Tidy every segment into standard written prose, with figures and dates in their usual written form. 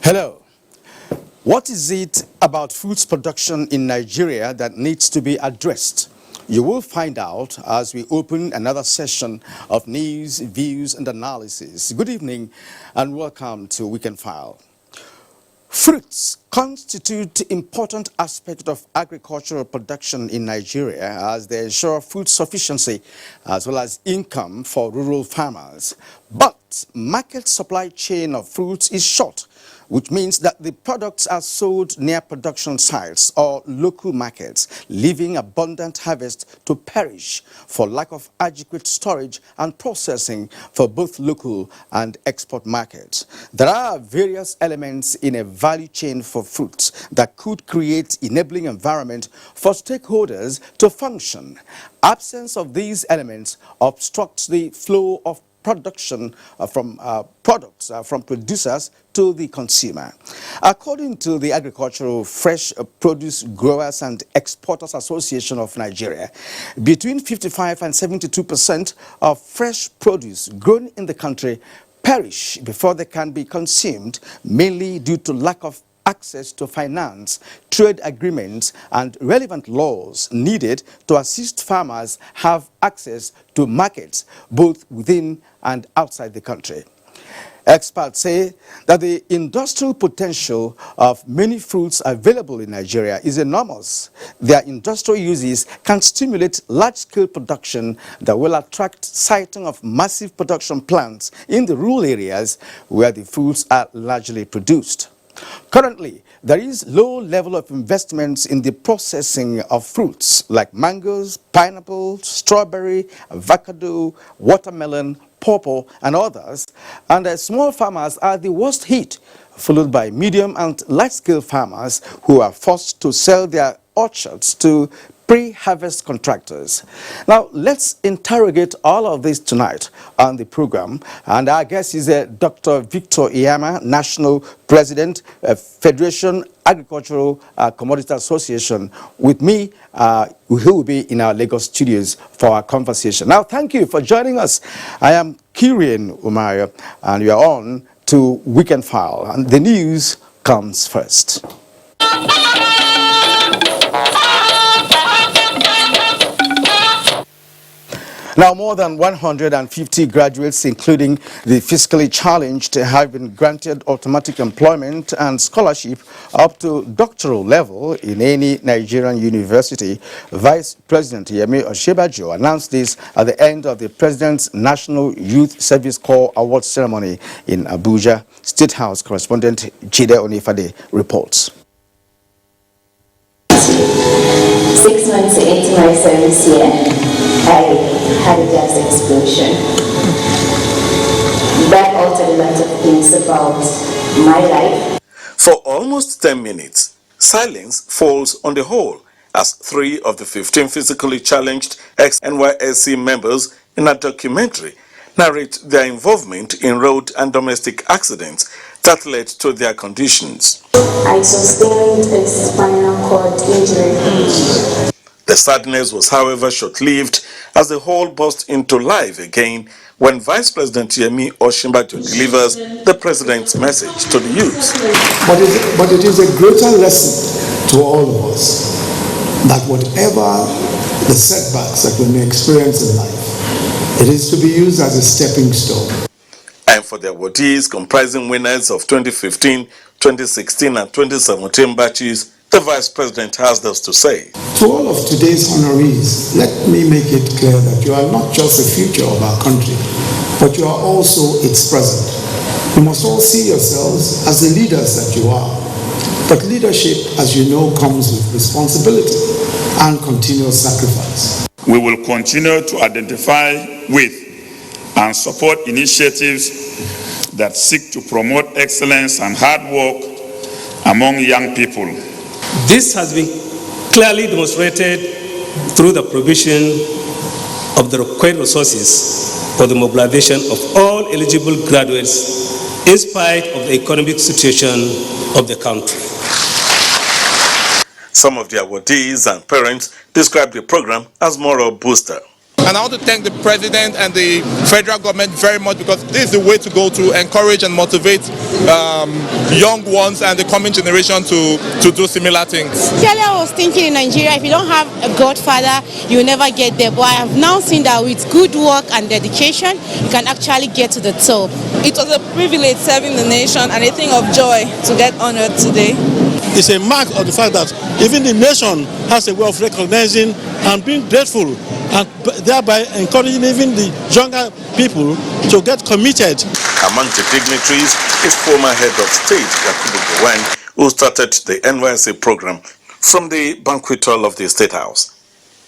Hello. What is it about foods production in Nigeria that needs to be addressed? You will find out as we open another session of news, views, and analysis. Good evening and welcome to Weekend File. Fruits constitute important aspect of agricultural production in Nigeria as they ensure food sufficiency as well as income for rural farmers. But market supply chain of fruits is short, which means that the products are sold near production sites or local markets, leaving abundant harvest to perish for lack of adequate storage and processing for both local and export markets. There are various elements in a value chain for fruits that could create enabling environment for stakeholders to function. Absence of these elements obstructs the flow of production from products from producers to the consumer. According to the Agricultural Fresh Produce Growers and Exporters Association of Nigeria, between 55 and 72% of fresh produce grown in the country perish before they can be consumed, mainly due to lack of access to finance, trade agreements, and relevant laws needed to assist farmers have access to markets both within and outside the country. Experts say that the industrial potential of many fruits available in Nigeria is enormous. Their industrial uses can stimulate large-scale production that will attract siting of massive production plants in the rural areas where the fruits are largely produced. Currently, there is low level of investments in the processing of fruits like mangoes, pineapple, strawberry, avocado, watermelon, pawpaw, and others, and small farmers are the worst hit, followed by medium and large-scale farmers who are forced to sell their orchards to pre-harvest contractors. Now, let's interrogate all of this tonight on the program. And our guest is Dr. Victor Iyama, National President, Federation Agricultural Commodity Association, with me, who will be in our Lagos studios for our conversation. Now, thank you for joining us. I am Kirian Umayo, and we are on to Weekend File. And the news comes first. Now, more than 150 graduates, including the physically challenged, have been granted automatic employment and scholarship up to doctoral level in any Nigerian university. Vice President Yemi Osinbajo announced this at the end of the President's National Youth Service Corps Award ceremony in Abuja. State House correspondent Jide Onifade reports. 6 months into my service here, I had a gas explosion. That altered a lot of things about my life. For almost 10 minutes, silence falls on the whole as 3 of the 15 physically challenged ex-NYSC members in a documentary narrate their involvement in road and domestic accidents that led to their conditions. I sustained a spinal cord injury. The sadness was, however, short-lived as the whole burst into life again when Vice President Yemi Osinbajo delivers the President's message to the youth. But it is a greater lesson to all of us that whatever the setbacks that we may experience in life, it is to be used as a stepping stone. And for the awardees comprising winners of 2015, 2016 and 2017 batches, the Vice President has this to say. To all of today's honorees, let me make it clear that you are not just the future of our country, but you are also its present. You must all see yourselves as the leaders that you are. But leadership, as you know, comes with responsibility and continuous sacrifice. We will continue to identify with and support initiatives that seek to promote excellence and hard work among young people. This has been clearly demonstrated through the provision of the required resources for the mobilization of all eligible graduates in spite of the economic situation of the country. Some of the awardees and parents described the program as moral booster. And I want to thank the President and the federal government very much, because this is the way to go to encourage and motivate young ones and the coming generation to do similar things. Initially, I was thinking in Nigeria, if you don't have a godfather, you will never get there. But I have now seen that with good work and dedication, you can actually get to the top. It was a privilege serving the nation and a thing of joy to get honored today. It's a mark of the fact that even the nation has a way of recognizing and being grateful, and thereby encouraging even the younger people to get committed. Among the dignitaries is former head of state Yakubu Gowon, who started the NYSC program from the banquet hall of the State House.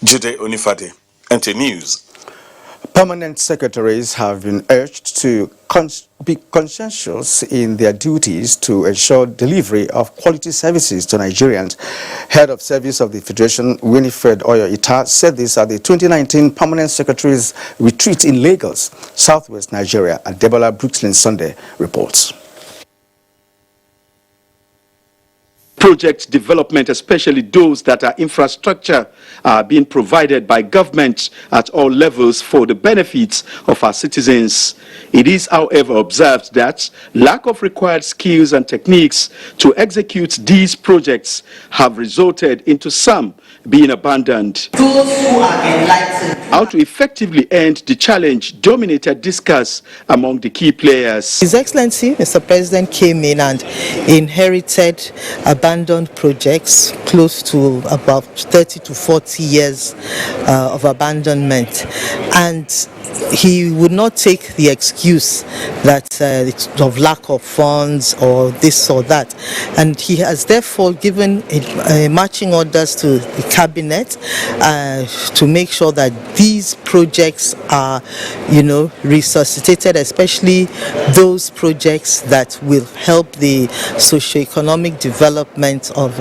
Jide Onifade, NT News. Permanent secretaries have been urged to be conscientious in their duties to ensure delivery of quality services to Nigerians. Head of Service of the Federation, Winifred Oyo State, said this at the 2019 Permanent Secretaries Retreat in Lagos, Southwest Nigeria. Adebola Brooklyn Sunday reports. Project development, especially those that are infrastructure, are being provided by government at all levels for the benefits of our citizens. It is, however, observed that lack of required skills and techniques to execute these projects have resulted into some being abandoned. Those who are enlightened. How to effectively end the challenge dominated discourse among the key players. His Excellency, Mr. President, came in and inherited abandoned projects close to about 30 to 40 years of abandonment, and he would not take the excuse that it's of lack of funds or this or that, and he has therefore given marching orders to the cabinet to make sure that these projects are, resuscitated, especially those projects that will help the socio-economic development of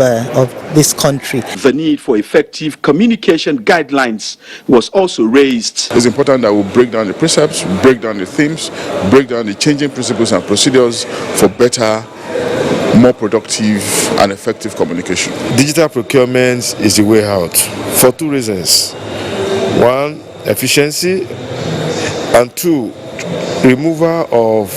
this country. The need for effective communication guidelines was also raised. It's important that we break down the precepts, break down the themes, break down the changing principles and procedures for better, more productive and effective communication. Digital procurement is the way out for two reasons. One, efficiency, and two, removal of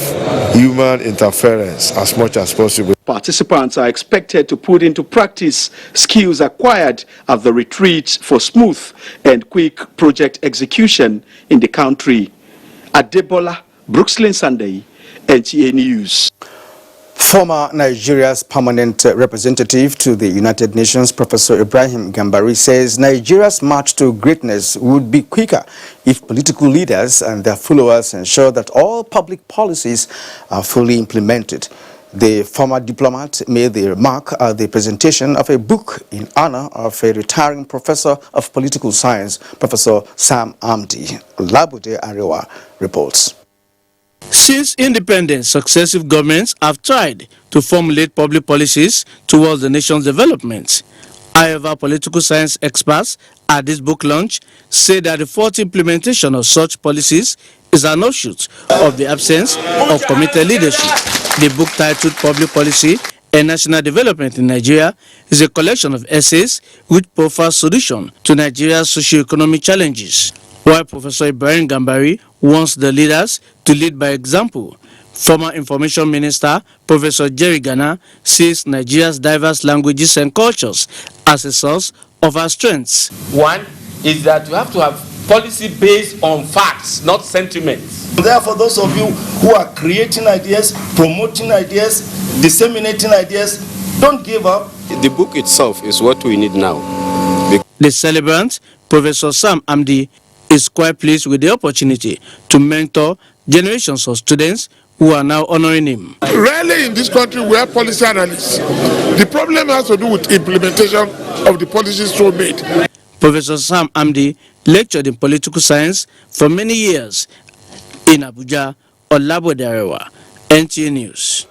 human interference as much as possible. Participants are expected to put into practice skills acquired at the retreat for smooth and quick project execution in the country. Adebola Brooklyn Sunday, NTA News. Former Nigeria's permanent representative to the United Nations, Professor Ibrahim Gambari, says Nigeria's march to greatness would be quicker if political leaders and their followers ensure that all public policies are fully implemented. The former diplomat made the remark at the presentation of a book in honor of a retiring professor of political science, Professor Sam Amdi. Labude Arewa reports. Since independence, successive governments have tried to formulate public policies towards the nation's development. However, political science experts at this book launch say that the faulty implementation of such policies is an offshoot of the absence of committed leadership. The book, titled Public Policy and National Development in Nigeria, is a collection of essays which profile solutions to Nigeria's socio-economic challenges. While Professor Ibrahim Gambari wants the leaders to lead by example, former Information Minister Professor Jerry Gana sees Nigeria's diverse languages and cultures as a source of our strengths. One is that you have to have policy based on facts, not sentiments. Therefore, those of you who are creating ideas, promoting ideas, disseminating ideas, don't give up. The book itself is what we need now. The celebrant, Professor Sam Amdi, is quite pleased with the opportunity to mentor generations of students who are now honoring him. Rarely in this country we have policy analysts. The problem has to do with implementation of the policies so made. Professor Sam Amdi lectured in political science for many years in Abuja. Olabodarewa, NTA News.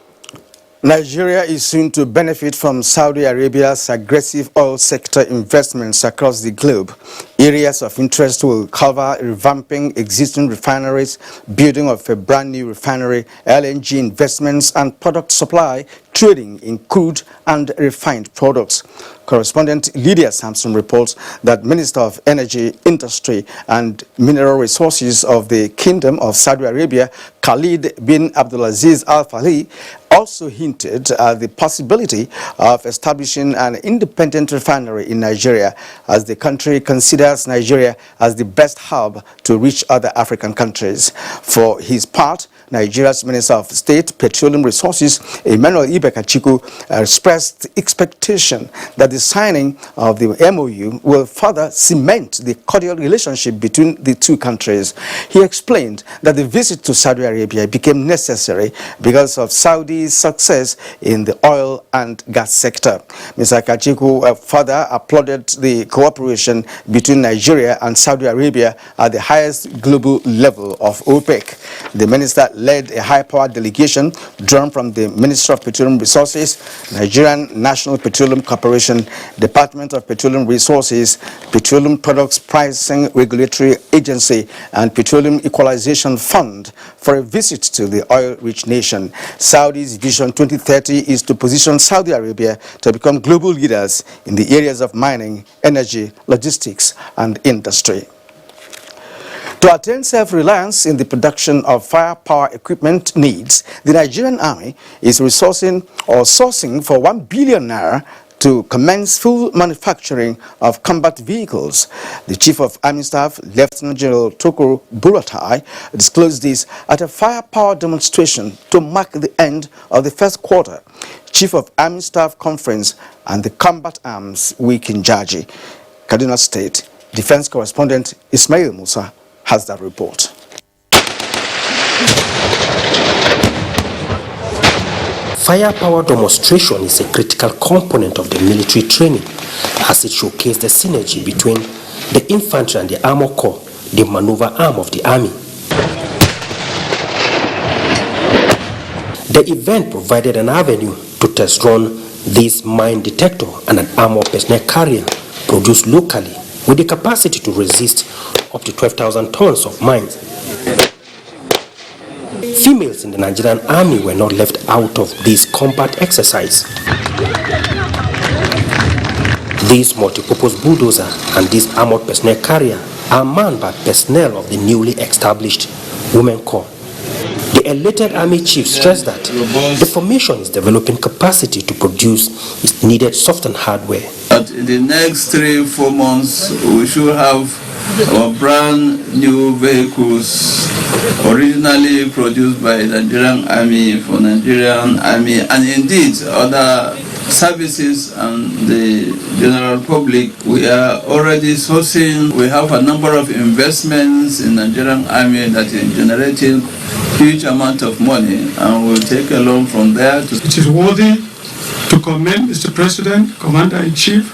Nigeria is soon to benefit from Saudi Arabia's aggressive oil sector investments across the globe. Areas of interest will cover revamping existing refineries, building of a brand new refinery, LNG investments and product supply, trading in crude and refined products. Correspondent Lydia Sampson reports that Minister of Energy, Industry and Mineral Resources of the Kingdom of Saudi Arabia, Khalid bin Abdulaziz Al Fahli, also hinted at the possibility of establishing an independent refinery in Nigeria, as the country considers Nigeria as the best hub to reach other African countries. For his part, Nigeria's Minister of State, Petroleum Resources, Emmanuel Ibekachiku, expressed expectation that the signing of the MOU will further cement the cordial relationship between the two countries. He explained that the visit to Saudi Arabia became necessary because of Saudi's success in the oil and gas sector. Mr. Kachiku further applauded the cooperation between Nigeria and Saudi Arabia at the highest global level of OPEC. The minister led a high-powered delegation drawn from the Ministry of Petroleum Resources, Nigerian National Petroleum Corporation, Department of Petroleum Resources, Petroleum Products Pricing Regulatory Agency, and Petroleum Equalization Fund for a visit to the oil-rich nation. Saudi's Vision 2030 is to position Saudi Arabia to become global leaders in the areas of mining, energy, logistics, and industry. To attain self-reliance in the production of firepower equipment needs, the Nigerian Army is sourcing for 1 billion naira to commence full manufacturing of combat vehicles. The Chief of Army Staff, Lieutenant General Tokoro Buratai, disclosed this at a firepower demonstration to mark the end of the first quarter, Chief of Army Staff Conference and the Combat Arms Week in Jaji, Kaduna State. Defense Correspondent Ismail Musa has that report. Firepower demonstration is a critical component of the military training, as it showcased the synergy between the infantry and the armor corps, the maneuver arm of the army. The event provided an avenue to test run this mine detector and an armor personnel carrier produced locally with the capacity to resist up to 12,000 tons of mines. Females in the Nigerian Army were not left out of this combat exercise. This multipurpose bulldozer and this armored personnel carrier are manned by personnel of the newly established Women Corps. The elated Army chief stressed that the formation is developing capacity to produce its needed soft and hardware. But in the next 3-4 months, we should have our brand new vehicles originally produced by the Nigerian Army for Nigerian Army, and indeed other services and the general public. We are already sourcing. We have a number of investments in Nigerian Army that is generating huge amount of money, and we'll take a loan from there. It is worthy to commend Mr. President, Commander-in-Chief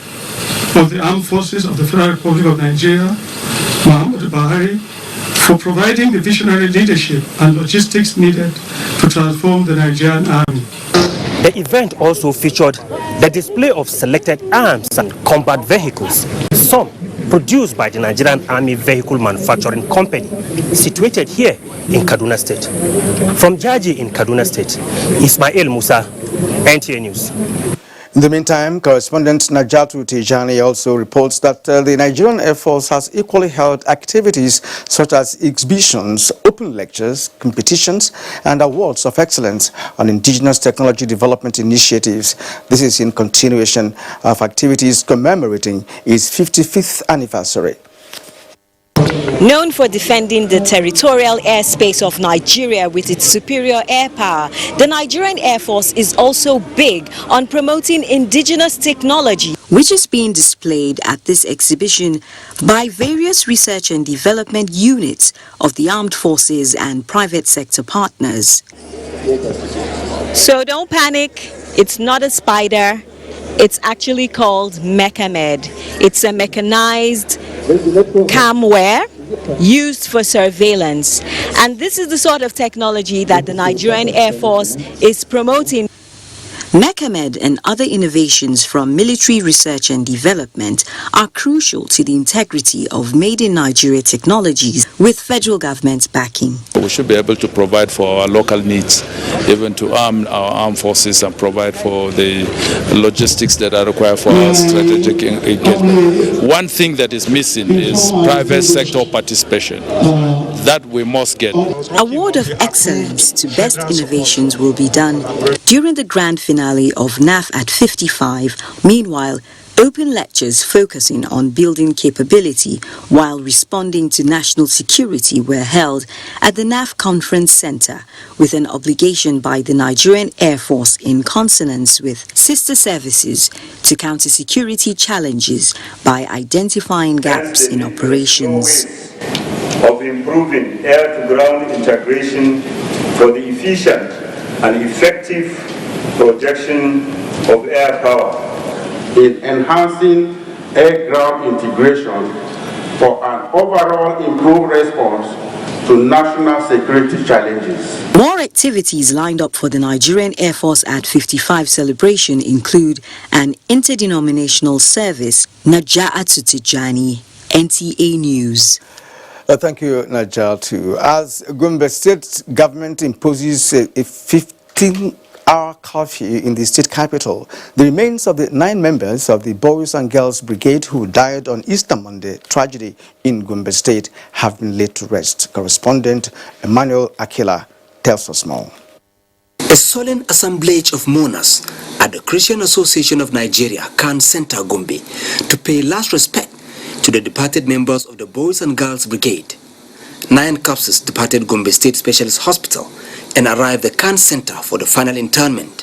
of the Armed Forces of the Federal Republic of Nigeria, Muhammadu Buhari, for providing the visionary leadership and logistics needed to transform the Nigerian Army. The event also featured the display of selected arms and combat vehicles, some produced by the Nigerian Army Vehicle Manufacturing Company, situated here in Kaduna State. From Jaji in Kaduna State, Ismail Musa, NTA News. In the meantime, correspondent Najatu Tijani also reports that the Nigerian Air Force has equally held activities such as exhibitions, open lectures, competitions, and awards of excellence on indigenous technology development initiatives. This is in continuation of activities commemorating its 55th anniversary. Known for defending the territorial airspace of Nigeria with its superior air power, the Nigerian Air Force is also big on promoting indigenous technology, which is being displayed at this exhibition by various research and development units of the armed forces and private sector partners. So don't panic, it's not a spider. It's actually called Mechamed. It's a mechanized camware used for surveillance. And this is the sort of technology that the Nigerian Air Force is promoting. NECAMED and other innovations from military research and development are crucial to the integrity of Made in Nigeria technologies with federal government backing. We should be able to provide for our local needs, even to arm our armed forces and provide for the logistics that are required for our strategic engagement. One thing that is missing is private sector participation. That we must get. Award of Excellence to Best Innovations will be done during the grand finale of NAF at 55. Meanwhile, open lectures focusing on building capability while responding to national security were held at the NAF Conference Center with an obligation by the Nigerian Air Force in consonance with sister services to counter security challenges by identifying gaps in operations. Of improving air-to-ground integration for the efficient and effective projection of air power. In enhancing air-ground integration for an overall improved response to national security challenges. More activities lined up for the Nigerian Air Force at 55 celebration include an interdenominational service, Naja'atu Tijani, NTA News. Thank you, Najatu. As Gombe State government imposes a 15-hour curfew in the state capital, the remains of the 9 members of the Boys and Girls Brigade who died on Easter Monday tragedy in Gombe State have been laid to rest. Correspondent Emmanuel Akila tells us more. A solemn assemblage of mourners at the Christian Association of Nigeria, Khan Center, Gombe, to pay last respect to the departed members of the Boys and Girls Brigade. 9 corpses departed Gombe State Specialist Hospital and arrived at Khan Center for the final interment.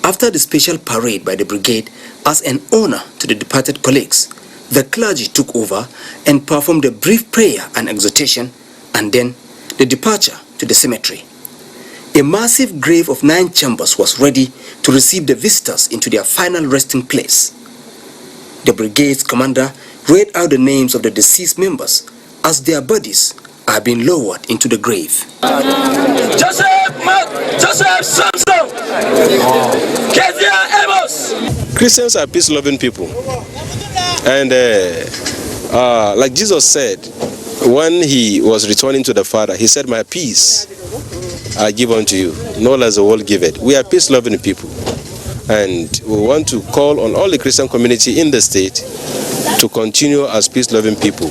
After the special parade by the brigade as an honor to the departed colleagues, the clergy took over and performed a brief prayer and exhortation, and then the departure to the cemetery. A massive grave of 9 chambers was ready to receive the visitors into their final resting place. The brigade's commander read out the names of the deceased members as their bodies are being lowered into the grave. Joseph Samson, Kezia Amos. Christians are peace-loving people. And like Jesus said, when he was returning to the Father, he said, "My peace I give unto you, no less the world give it." We are peace-loving people, and we want to call on all the Christian community in the state to continue as peace-loving people.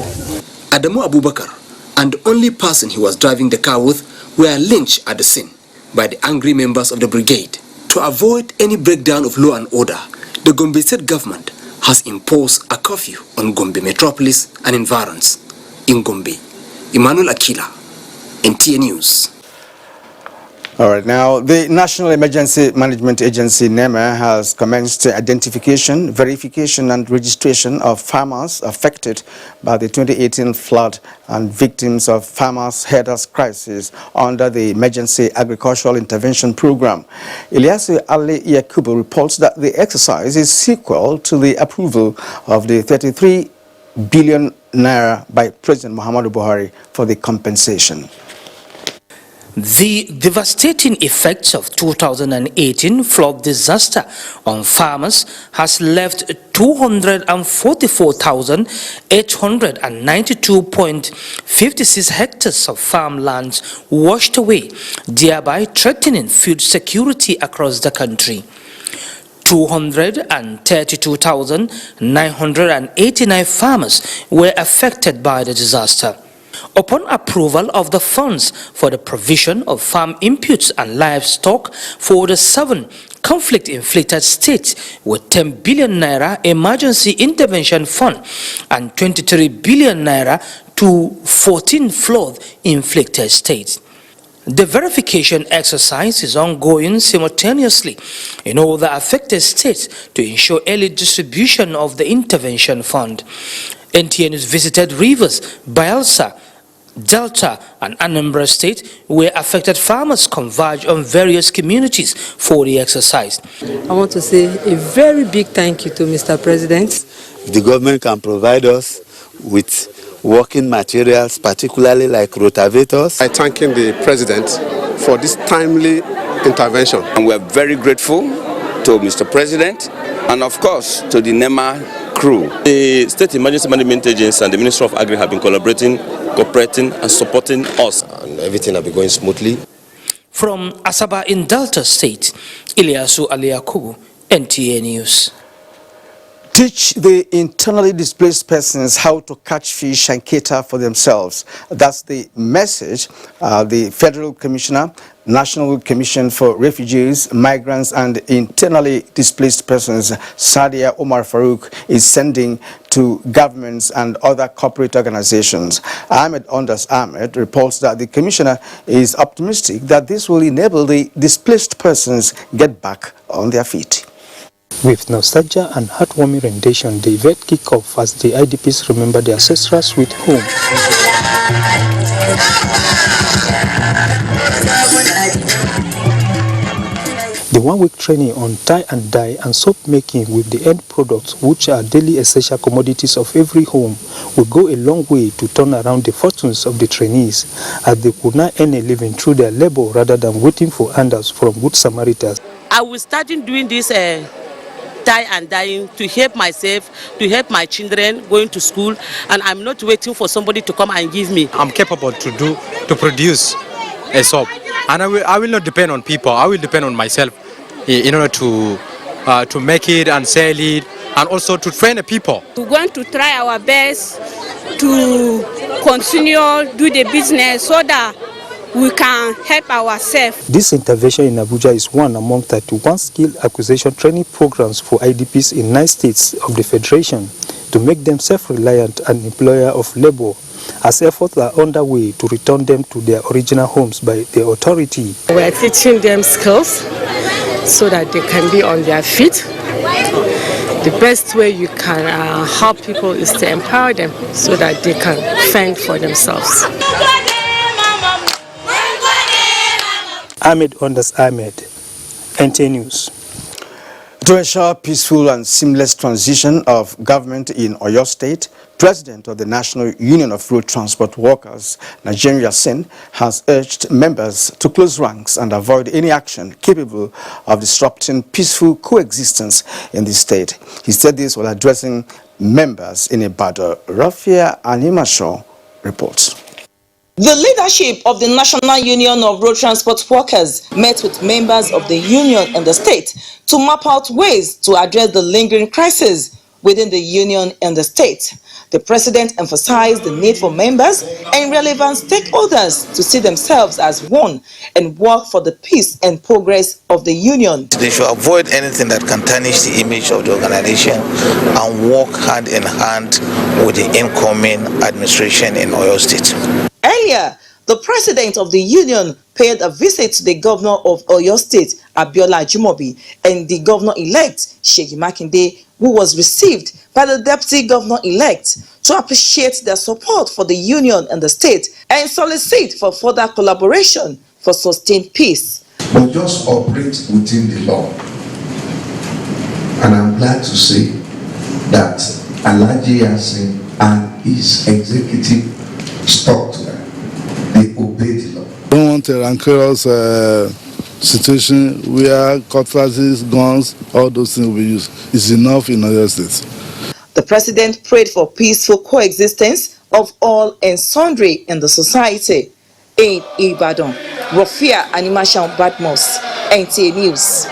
Adamu Abubakar and the only person he was driving the car with were lynched at the scene by the angry members of the brigade. To avoid any breakdown of law and order, the Gombe State government has imposed a curfew on Gombe metropolis and environs. In Gombe, Emmanuel Akila, NTA News. All right, now the National Emergency Management Agency, NEMA, has commenced identification, verification and registration of farmers affected by the 2018 flood and victims of farmers' herders crisis under the Emergency Agricultural Intervention Program. Ilyasu Ali Yakubu reports that the exercise is sequel to the approval of the 33 billion naira by President Muhammadu Buhari for the compensation. The devastating effects of 2018 flood disaster on farmers has left 244,892.56 hectares of farmlands washed away, thereby threatening food security across the country. 232,989 farmers were affected by the disaster. Upon approval of the funds for the provision of farm inputs and livestock for the 7 conflict-inflicted states with 10 billion naira emergency intervention fund and 23 billion naira to 14 flood-inflicted states. The verification exercise is ongoing simultaneously in all the affected states to ensure early distribution of the intervention fund. NTA News visited Rivers, Bayelsa, Delta and Anambra State, where affected farmers converge on various communities for the exercise. I want to say a very big thank you to Mr. President. If the government can provide us with working materials, particularly like rotavators. I thanking the President for this timely intervention. And we're very grateful to Mr. President and of course to the NEMA crew. The State Emergency Management Agency and the Ministry of Agri have been cooperating and supporting us. And everything has been going smoothly. From Asaba in Delta State, Ilyasu Aliakubu, NTA News. Teach the internally displaced persons how to catch fish and cater for themselves. That's the message the Federal Commissioner, National Commission for Refugees, Migrants and Internally Displaced Persons, Sadia Omar Farouk, is sending to governments and other corporate organizations. Ahmed Ondas Ahmed reports that the Commissioner is optimistic that this will enable the displaced persons get back on their feet. With nostalgia and heartwarming rendition, the event kick off as the IDPs remember their ancestral sweet home. The one-week training on tie and dye and soap making with the end products, which are daily essential commodities of every home, will go a long way to turn around the fortunes of the trainees, as they could now earn a living through their labor rather than waiting for handouts from good Samaritans. I will start doing this tie and dyeing to help myself, to help my children going to school, and I'm not waiting for somebody to come and give me. I'm capable to produce a soap, and I will not depend on people. I will depend on myself in order to make it and sell it, and also to train the people. We're going to try our best to continue do the business so that we can help ourselves. This intervention in Abuja is one among 31 skill acquisition training programs for IDPs in 9 states of the Federation to make them self-reliant and employer of labor, as efforts are underway to return them to their original homes by the authority. We are teaching them skills so that they can be on their feet. The best way you can help people is to empower them so that they can fend for themselves. Ahmed Ondas Ahmed, NTA News. To ensure peaceful and seamless transition of government in Oyo State, President of the National Union of Road Transport Workers, Nigerian, has urged members to close ranks and avoid any action capable of disrupting peaceful coexistence in the state. He said this while addressing members in Ibadan. Rafia Animasho reports. The leadership of the National Union of Road Transport Workers met with members of the union and the state to map out ways to address the lingering crisis within the union and the state. The president emphasized the need for members and relevant stakeholders to see themselves as one and work for the peace and progress of the union. They should avoid anything that can tarnish the image of the organization and work hand in hand with the incoming administration in Oyo State. Earlier, the president of the union paid a visit to the governor of Oyo State, Abiola Ajimobi, and the governor-elect, Seyi Makinde, who was received by the deputy governor-elect to appreciate their support for the union and the state and solicit for further collaboration for sustained peace. But just operate within the law. And I'm glad to say that Alhaji Yasin and his executive stuck to that. They obey the law. Don't want a rancorous situation where cutlasses, guns, all those things will be used. It's enough in other states. The president prayed for peaceful coexistence of all and sundry in the society. In Ibadan, Rafia Animashan Badmos, NTA News.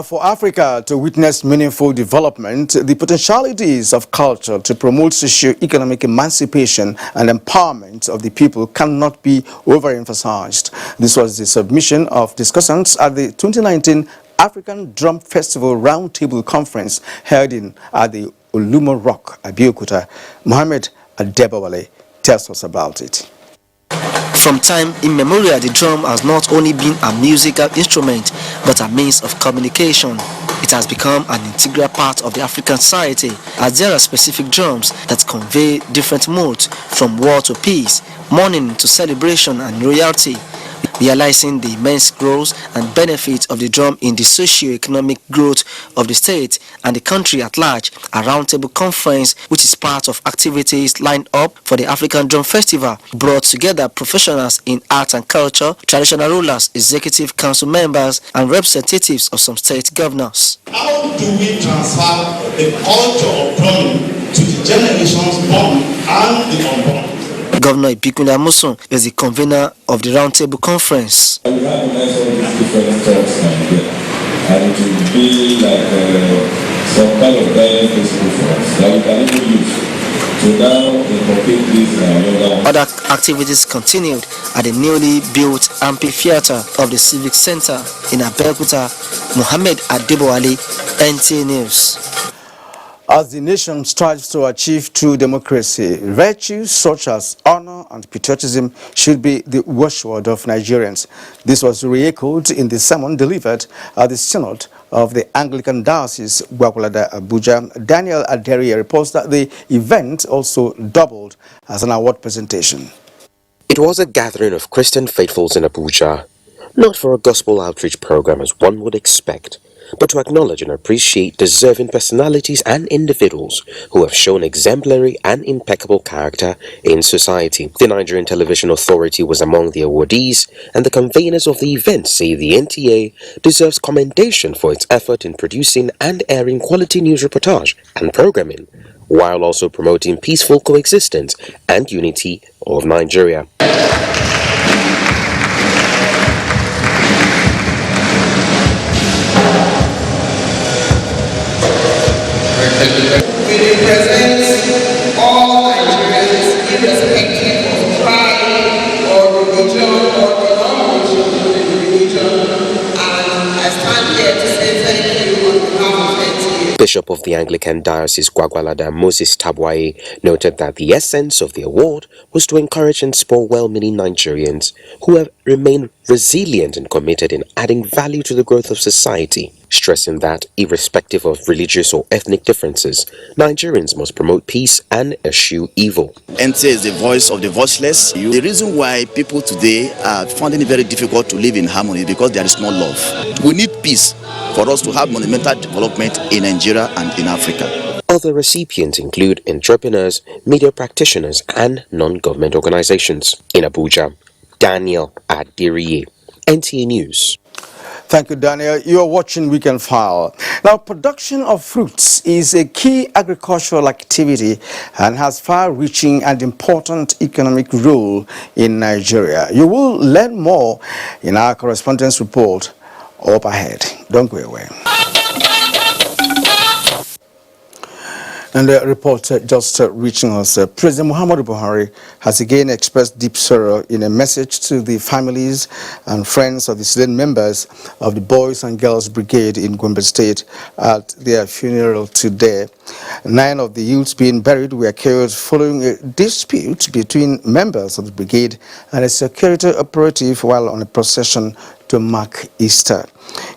For Africa to witness meaningful development, the potentialities of culture to promote socio-economic emancipation and empowerment of the people cannot be overemphasized. This was the submission of discussants at the 2019 African Drum Festival Roundtable Conference held at the Olumo Rock, Abeokuta. Mohammed Adebawale tells us about it. From time immemorial, the drum has not only been a musical instrument, but a means of communication. It has become an integral part of the African society, as there are specific drums that convey different moods, from war to peace, mourning to celebration and royalty. Realizing the immense growth and benefits of the drum in the socio-economic growth of the state and the country at large, a roundtable conference, which is part of activities lined up for the African Drum Festival, brought together professionals in art and culture, traditional rulers, executive council members, and representatives of some state governors. How do we transfer the culture of drumming to the generations born and the unborn? Governor Ibikunda Muson is the convener of the roundtable conference. We have all these different talks and it will be like some kind of dialogue principle for us that we can even use to now incorporate this younger. Other activities continued at the newly built amphitheater of the Civic Center in Abeokuta. Mohammed Adeboali, NTA News. As the nation strives to achieve true democracy, virtues such as honor and patriotism should be the watchword of Nigerians. This was re-echoed in the sermon delivered at the Synod of the Anglican diocese, Abuja. Daniel Aderia reports that the event also doubled as an award presentation. It was a gathering of Christian faithfuls in Abuja, not for a gospel outreach program as one would expect, but to acknowledge and appreciate deserving personalities and individuals who have shown exemplary and impeccable character in society. The Nigerian Television Authority was among the awardees, and the conveners of the event say the NTA deserves commendation for its effort in producing and airing quality news reportage and programming, while also promoting peaceful coexistence and unity of Nigeria. We represent all Nigerians irrespective of tribe or religion or denomination of the religion, and I stand here to say thank you on behalf of NTA. Bishop of the Anglican diocese Gwagwalada, Moses Tabwaye, noted that the essence of the award was to encourage and spur well-meaning Nigerians who have remained resilient and committed in adding value to the growth of society, stressing that, irrespective of religious or ethnic differences, Nigerians must promote peace and eschew evil. NTA is the voice of the voiceless. The reason why people today are finding it very difficult to live in harmony is because there is no love. We need peace for us to have monumental development in Nigeria and in Africa. Other recipients include entrepreneurs, media practitioners, and non-government organizations. In Abuja, Daniel Adiriye, NTA News. Thank you, Daniel. You are watching Weekend File. Now, production of fruits is a key agricultural activity and has far-reaching and important economic role in Nigeria. You will learn more in our correspondence report up ahead. Don't go away. And the report just reaching us, President Muhammadu Buhari has again expressed deep sorrow in a message to the families and friends of the slain members of the Boys and Girls Brigade in Gombe State at their funeral today. 9 of the youths being buried were killed following a dispute between members of the brigade and a security operative while on a procession to mark Easter.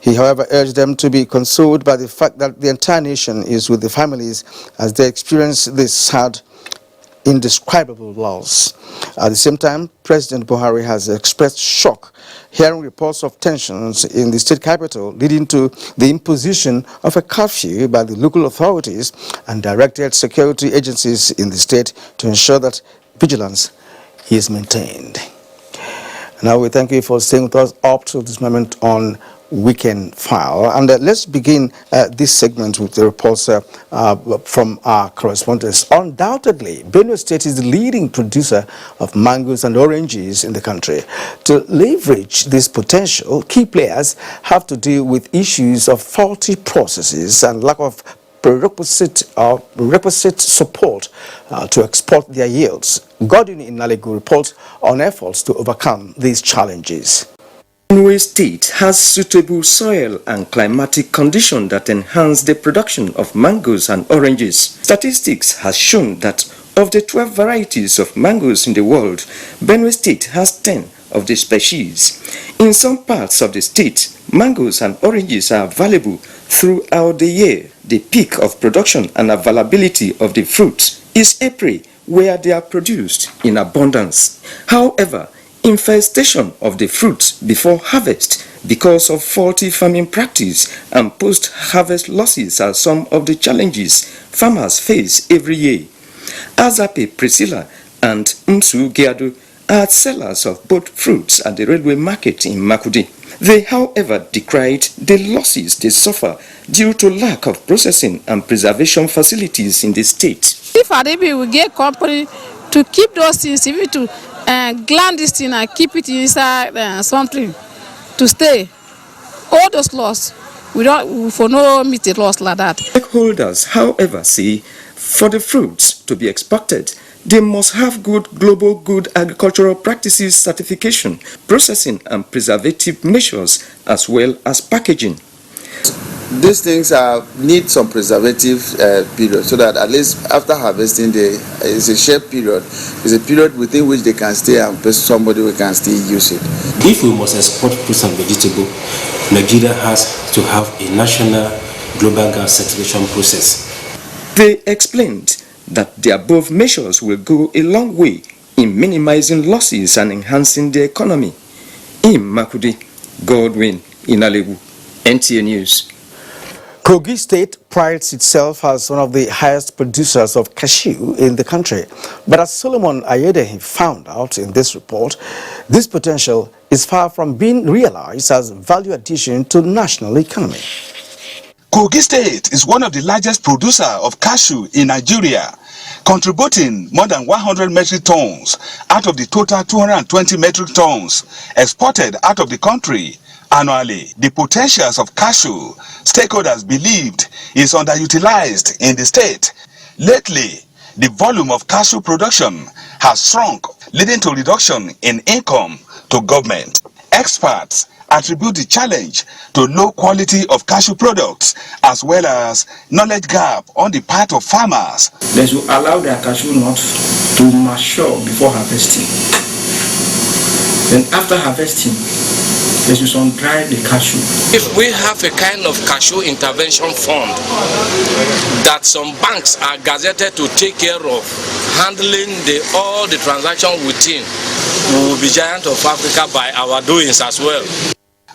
He, however, urged them to be consoled by the fact that the entire nation is with the families as they experience this sad, indescribable loss. At the same time, President Buhari has expressed shock hearing reports of tensions in the state capital leading to the imposition of a curfew by the local authorities and directed security agencies in the state to ensure that vigilance is maintained. Now we thank you for staying with us up to this moment on Weekend File, and let's begin this segment with the reports from our correspondents. Undoubtedly, Benue State is the leading producer of mangoes and oranges in the country. To leverage this potential, key players have to deal with issues of faulty processes and lack of requisite support to export their yields. Godwin Inalegu reports on efforts to overcome these challenges. Benue State has suitable soil and climatic conditions that enhance the production of mangoes and oranges. Statistics has shown that of the 12 varieties of mangoes in the world, Benue State has 10 of the species. In some parts of the state, mangoes and oranges are available throughout the year. The peak of production and availability of the fruits is April, where they are produced in abundance. However, infestation of the fruits before harvest because of faulty farming practice and post-harvest losses are some of the challenges farmers face every year. Azape Priscilla and Msu Giadu are sellers of both fruits at the railway market in Makudi. They, however, decried the losses they suffer due to lack of processing and preservation facilities in the state. If Arabi will get company to keep those things, if to gland this thing and keep it inside something to stay, all those loss, we don't for no meet the loss like that. Stakeholders, however, say for the fruits to be exported, they must have good global good agricultural practices certification, processing and preservative measures, as well as packaging. These things need some preservative period, so that at least after harvesting, it's a shared period. It's a period within which they can stay and somebody who can still use it. If we must export fruits and vegetables, Nigeria has to have a national global gas certification process. They explained that the above measures will go a long way in minimizing losses and enhancing the economy. In Makudi, Godwin Inalewu, NTA News. Kogi State prides itself as one of the highest producers of cashew in the country. But as Solomon Ayedehi found out in this report, this potential is far from being realized as value addition to the national economy. Kogi State is one of the largest producers of cashew in Nigeria, contributing more than 100 metric tons out of the total 220 metric tons exported out of the country annually. The potentials of cashew, stakeholders believed, is underutilized in the state. Lately, the volume of cashew production has shrunk, leading to reduction in income to government. Experts attribute the challenge to low quality of cashew products as well as knowledge gap on the part of farmers. They should allow their cashew nuts to mature before harvesting. Then after harvesting, they should sun-dry the cashew. If we have a kind of cashew intervention fund that some banks are gazetted to take care of handling all the transactions within, we will be giant of Africa by our doings as well.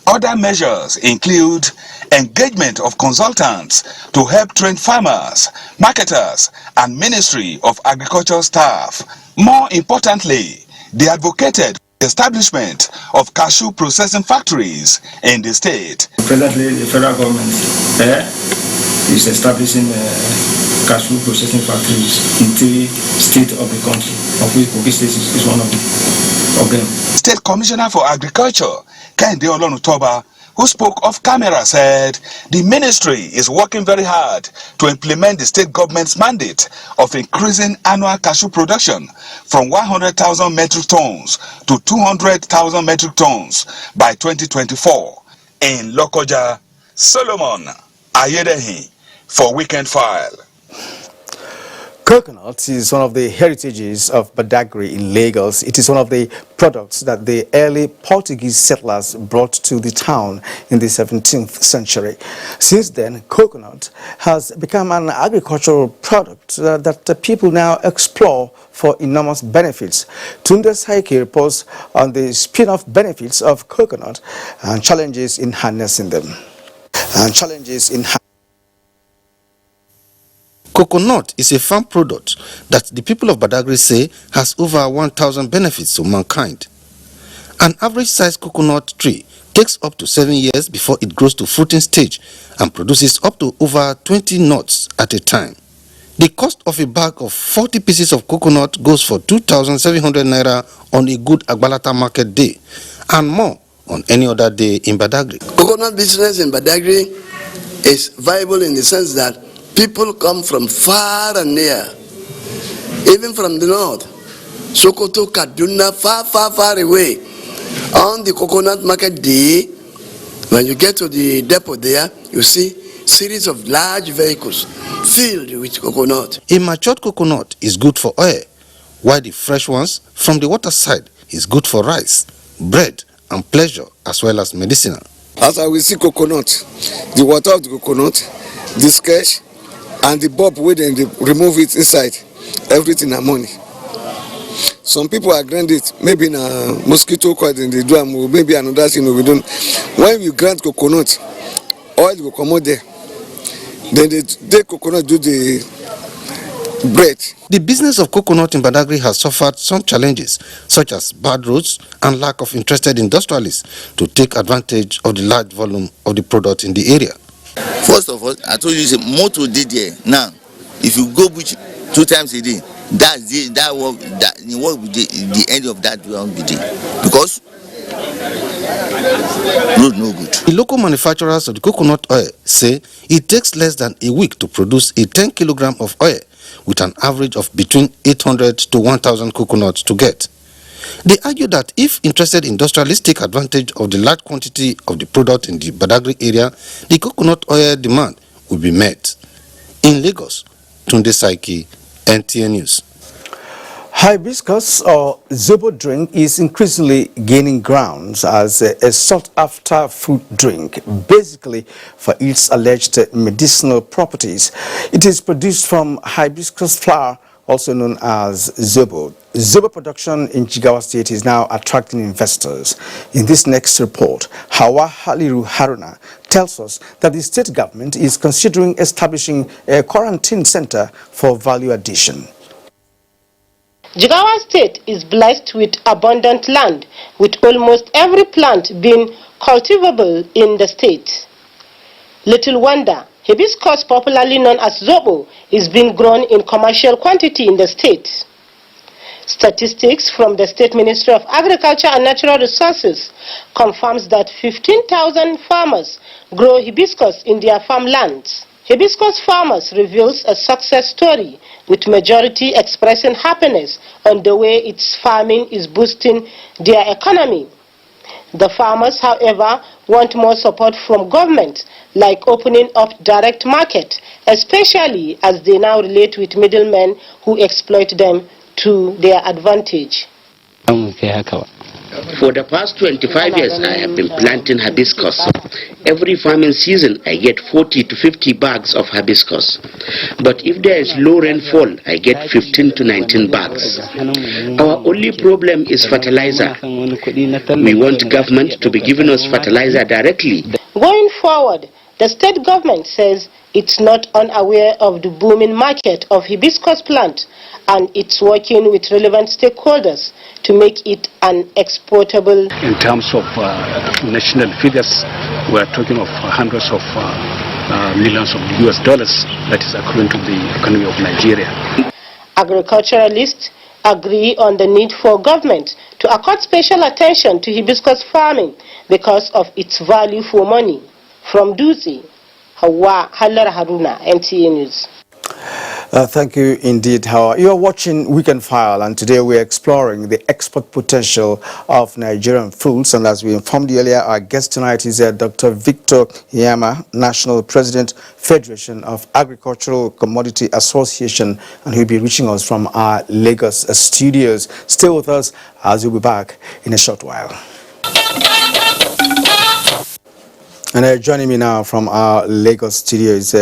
Other measures include engagement of consultants to help train farmers, marketers, and Ministry of Agriculture staff. More importantly, they advocated the establishment of cashew processing factories in the state. Presently, the federal government is establishing cashew processing factories in 3 states of the country, of which Oyo State is one of them. State Commissioner for Agriculture, Kende Olonutoba, who spoke off camera, said the ministry is working very hard to implement the state government's mandate of increasing annual cashew production from 100,000 metric tons to 200,000 metric tons by 2024. In Lokoja, Solomon Ayedehi for Weekend File. Coconut is one of the heritages of Badagri in Lagos. It is one of the products that the early Portuguese settlers brought to the town in the 17th century. Since then, coconut has become an agricultural product that people now explore for enormous benefits. Tunde Saiki reports on the spin-off benefits of coconut and challenges in harnessing them. Coconut is a farm product that the people of Badagri say has over 1,000 benefits to mankind. An average sized coconut tree takes up to 7 years before it grows to fruiting stage and produces up to over 20 nuts at a time. The cost of a bag of 40 pieces of coconut goes for 2,700 naira on a good Agbalata market day and more on any other day in Badagri. Coconut business in Badagri is viable in the sense that people come from far and near, even from the north, Sokoto, Kaduna, far away. On the coconut market day, when you get to the depot there, you see series of large vehicles filled with coconut. A matured coconut is good for oil, while the fresh ones from the waterside is good for rice, bread, and pleasure, as well as medicinal. As I will see coconut, the water of the coconut, the sketch, and the bulb where they remove it inside, everything are money. some people are grant it, maybe in a mosquito coil in the drum, or maybe another thing we don't. When you grant coconut, oil will come out there. Then they take coconut, do the bread. The business of coconut in Badagri has suffered some challenges, such as bad roads and lack of interested industrialists to take advantage of the large volume of the product in the area. First of all, I told you, motor did there. Now, if you go bush 2 times a day, that work will be the end of that will be there. Because road no good. The local manufacturers of the coconut oil say it takes less than a week to produce a 10 kilogram of oil, with an average of between 800 to 1,000 coconuts to get. They argue that if interested industrialists take advantage of the large quantity of the product in the Badagri area, the coconut oil demand will be met. In Lagos, Tunde Saiki, NTN News. Hibiscus or zobo drink is increasingly gaining grounds as a sought-after fruit drink, basically for its alleged medicinal properties. It is produced from hibiscus flower, also known as zobo. Zobo production in Jigawa State is now attracting investors. In this next report, Hawa Haliru Haruna tells us that the state government is considering establishing a quarantine center for value addition. Jigawa State is blessed with abundant land, with almost every plant being cultivable in the state. Little wonder, hibiscus, popularly known as zobo, is being grown in commercial quantity in the state. Statistics from the State Ministry of Agriculture and Natural Resources confirms that 15,000 farmers grow hibiscus in their farmlands. Hibiscus farmers reveals a success story, with majority expressing happiness on the way its farming is boosting their economy. The farmers, however, want more support from government, like opening up direct market, especially as they now relate with middlemen who exploit them to their advantage. For the past 25 years, I have been planting hibiscus. Every farming season, I get 40 to 50 bags of hibiscus. But if there is low rainfall, I get 15 to 19 bags. Our only problem is fertilizer. We want government to be giving us fertilizer directly. Going forward, the state government says it's not unaware of the booming market of hibiscus plant, and it's working with relevant stakeholders to make it an exportable. In terms of national figures, we are talking of hundreds of millions of US dollars that is accruing to the economy of Nigeria. Agriculturalists agree on the need for government to accord special attention to hibiscus farming because of its value for money. From Duzi, Hawa Halar Haruna, NTA News. Thank you indeed, Hawa. You are watching Weekend File, and today we are exploring the export potential of Nigerian fruits. And as we informed you earlier, our guest tonight is Dr. Victor Iyama, National President, Federation of Agricultural Commodity Association, and he'll be reaching us from our Lagos studios. Stay with us as we'll be back in a short while. And joining me now from our Lagos studio is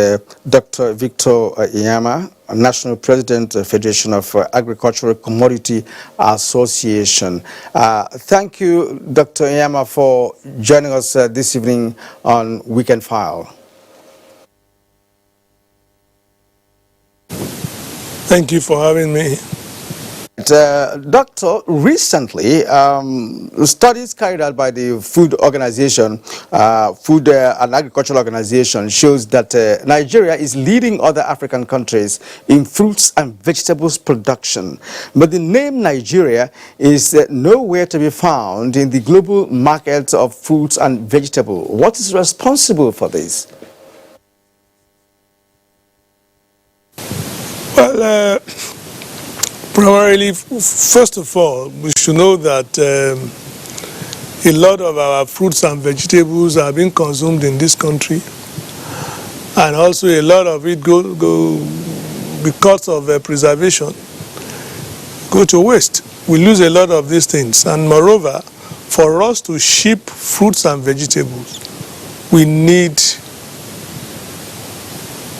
Dr. Victor Iyama, National President, Federation of Agricultural Commodity Association. Thank you, Dr. Iyama, for joining us this evening on Weekend File. Thank you for having me. Doctor, recently, studies carried out by the Food Organization, Food and Agricultural Organization, shows that Nigeria is leading other African countries in fruits and vegetables production. But the name Nigeria is nowhere to be found in the global market of fruits and vegetables. What is responsible for this? Well, primarily, first of all, we should know that a lot of our fruits and vegetables are being consumed in this country, and also a lot of it go because of preservation, go to waste. We lose a lot of these things, and moreover, for us to ship fruits and vegetables, we need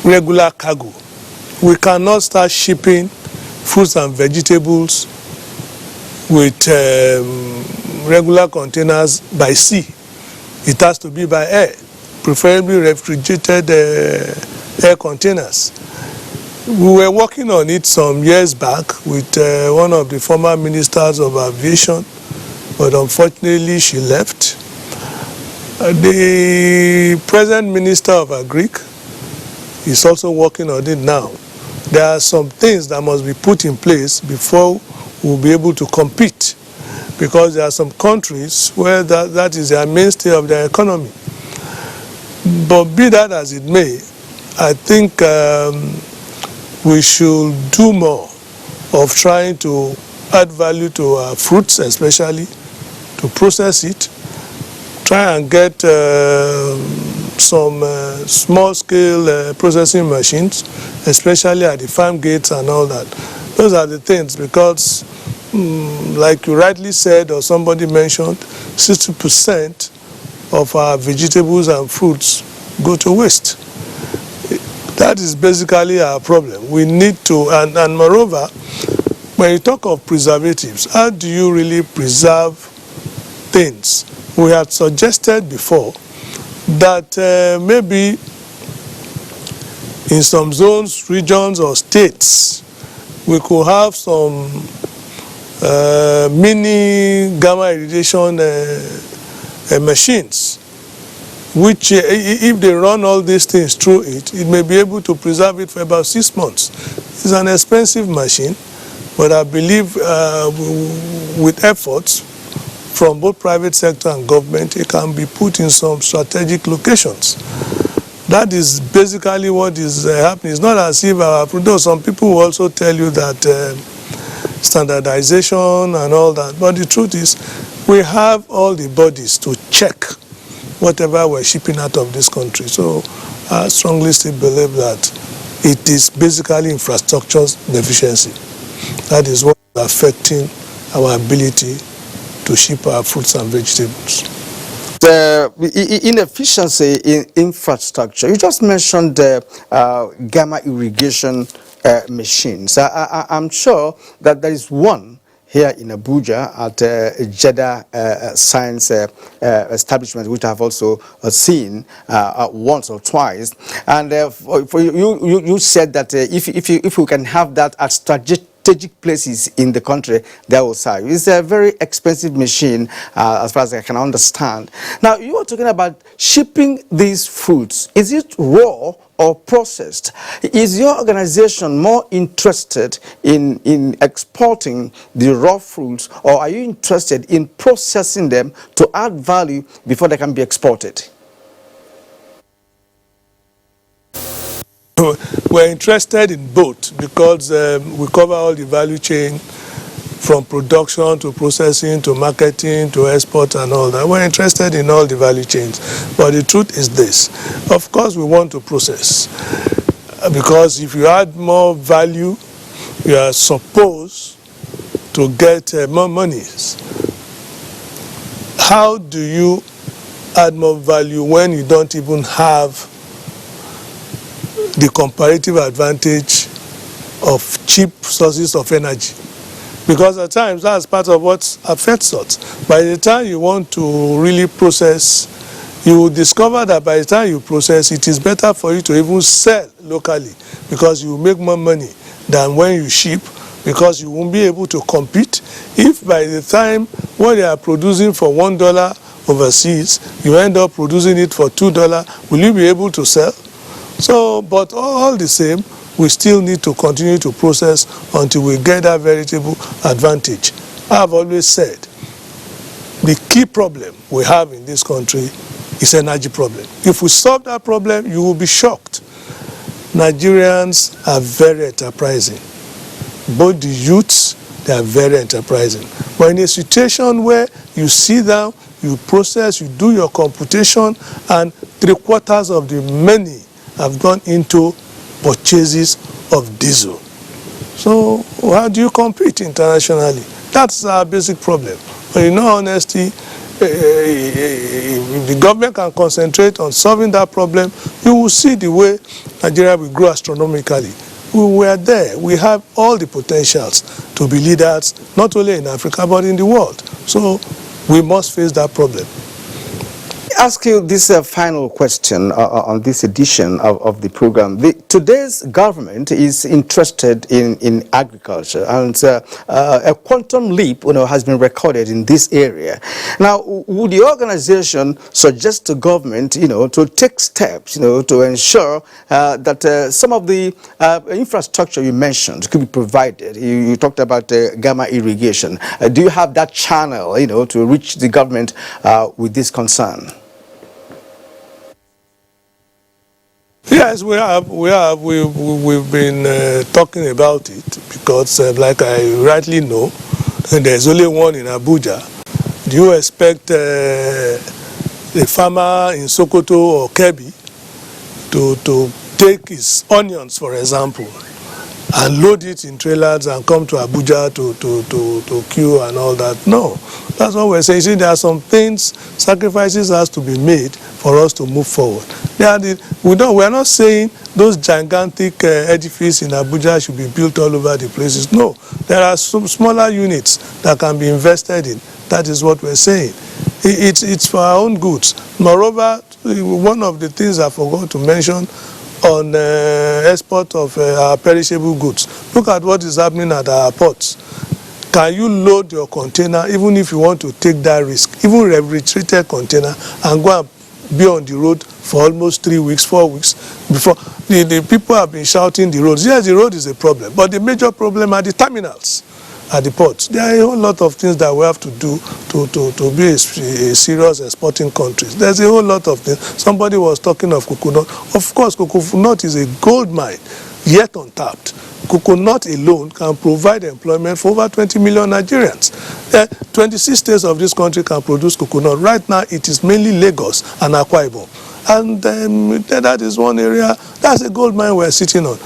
regular cargo. We cannot start shipping fruits and vegetables with regular containers by sea. It has to be by air, preferably refrigerated air containers. We were working on it some years back with one of the former ministers of aviation, but unfortunately she left. The present minister of Agric is also working on it now. There are some things that must be put in place before we'll be able to compete, because there are some countries where that is their mainstay of their economy. But be that as it may, I think we should do more of trying to add value to our fruits, especially to process it, try and get some small-scale processing machines, especially at the farm gates and all that. Those are the things, because like you rightly said or somebody mentioned, 60% of our vegetables and fruits go to waste. That is basically our problem. We need to, and moreover, when you talk of preservatives, how do you really preserve things? We had suggested before that maybe in some zones, regions or states, we could have some mini gamma irradiation machines, which if they run all these things through it, it may be able to preserve it for about 6 months. It's an expensive machine, but I believe with efforts from both private sector and government, it can be put in some strategic locations. That is basically what is happening. It's not as if though some people will also tell you that standardization and all that, but the truth is we have all the bodies to check whatever we're shipping out of this country. So I strongly still believe that it is basically infrastructure deficiency. That is what is affecting our ability to ship our fruits and vegetables. The inefficiency in infrastructure. You just mentioned gamma irrigation machines. I'm sure that there is one here in Abuja at Jeddah Science Establishment, which I've also seen once or twice. And for you said that if we can have that at strategic places in the country, that will serve. It's a very expensive machine, as far as I can understand. Now, you are talking about shipping these fruits. Is it raw or processed? Is your organization more interested in exporting the raw fruits, or are you interested in processing them to add value before they can be exported? We're interested in both, because we cover all the value chain from production to processing to marketing to export and all that. We're interested in all the value chains. But the truth is this: of course we want to process, because if you add more value, you are supposed to get more monies. How do you add more value when you don't even have the comparative advantage of cheap sources of energy? Because at times that's part of what affects us. By the time you want to really process, you will discover that by the time you process, it is better for you to even sell locally, because you will make more money than when you ship, because you won't be able to compete. If by the time what they are producing for $1 overseas, you end up producing it for $2, will you be able to sell? So, but all the same, we still need to continue to process until we get that veritable advantage. I've always said, the key problem we have in this country is energy problem. If we solve that problem, you will be shocked. Nigerians are very enterprising. Both the youths, they are very enterprising. But in a situation where you sit down, you process, you do your computation, and 3/4 of the money have gone into purchases of diesel. So how do you compete internationally? That's our basic problem. But in all honesty, if the government can concentrate on solving that problem, you will see the way Nigeria will grow astronomically. we were there. We have all the potentials to be leaders, not only in Africa, but in the world. So we must face that problem. Ask you this final question on this edition of the program. Today's government is interested in agriculture, and a quantum leap has been recorded in this area. Now, would the organization suggest to government to take steps to ensure that some of the infrastructure you mentioned could be provided? You talked about gamma irrigation. Do you have that channel to reach the government with this concern? Yes, we have. We've been talking about it because, like I rightly know, there's only one in Abuja. Do you expect a farmer in Sokoto or Kebbi to take his onions, for example, and load it in trailers and come to Abuja to queue and all that? No, that's what we're saying. See, there are some things, sacrifices has to be made for us to move forward. We're not saying those gigantic edifices in Abuja should be built all over the places. No, there are some smaller units that can be invested in. That is what we're saying. It's for our own goods. Moreover, one of the things I forgot to mention on export of our perishable goods. Look at what is happening at our ports. Can you load your container, even if you want to take that risk, even refrigerated container, and go and be on the road for almost 3 weeks, 4 weeks before the people have been shouting the roads? Yes, the road is a problem, but the major problem are the terminals at the ports. There are a whole lot of things that we have to do to be a serious exporting country. There's a whole lot of things. Somebody was talking of coconut. Of course, coconut is a gold mine, yet untapped. Coconut alone can provide employment for over 20 million Nigerians. 26 states of this country can produce coconut. Right now, it is mainly Lagos and Akwa Ibom. And that is one area, that's a gold mine we're sitting on,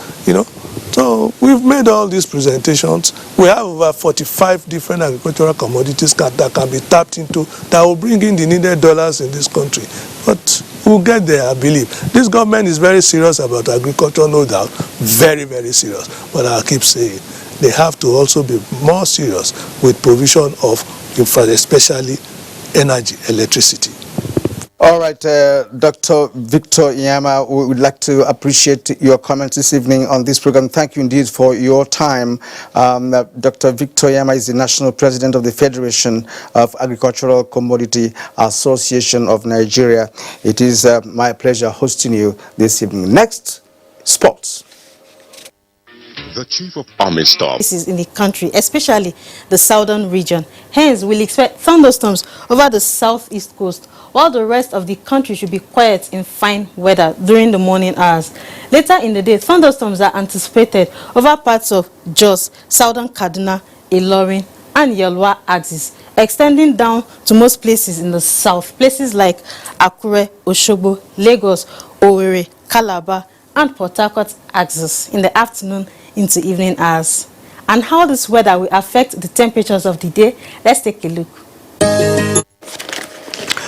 So we've made all these presentations. We have over 45 different agricultural commodities that can be tapped into that will bring in the needed dollars in this country. But we'll get there, I believe. This government is very serious about agriculture, no doubt. Very, very serious. But I'll keep saying, they have to also be more serious with provision of, especially energy, electricity. All right, Dr. Victor Iyama, we would like to appreciate your comments this evening on this program. Thank you indeed for your time. Dr. Victor Iyama is the National President of the Federation of Agricultural Commodity Association of Nigeria. It is my pleasure hosting you this evening. Next, sports. The Chief of Army Staff. This is in the country, especially the southern region. Hence, we'll expect thunderstorms over the southeast coast, while the rest of the country should be quiet in fine weather during the morning hours. Later in the day, thunderstorms are anticipated over parts of Jos, southern Kaduna, Ilorin, and Yelwa axis, extending down to most places in the south, places like Akure, Osogbo, Lagos, Owerri, Calabar, and Port Harcourt axis in the afternoon into evening hours. And how this weather will affect the temperatures of the day, let's take a look.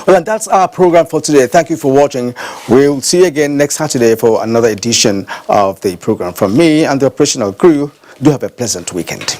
Well, and that's our program for today. Thank you for watching. We'll see you again next Saturday for another edition of the program. From me and the operational crew, do have a pleasant weekend.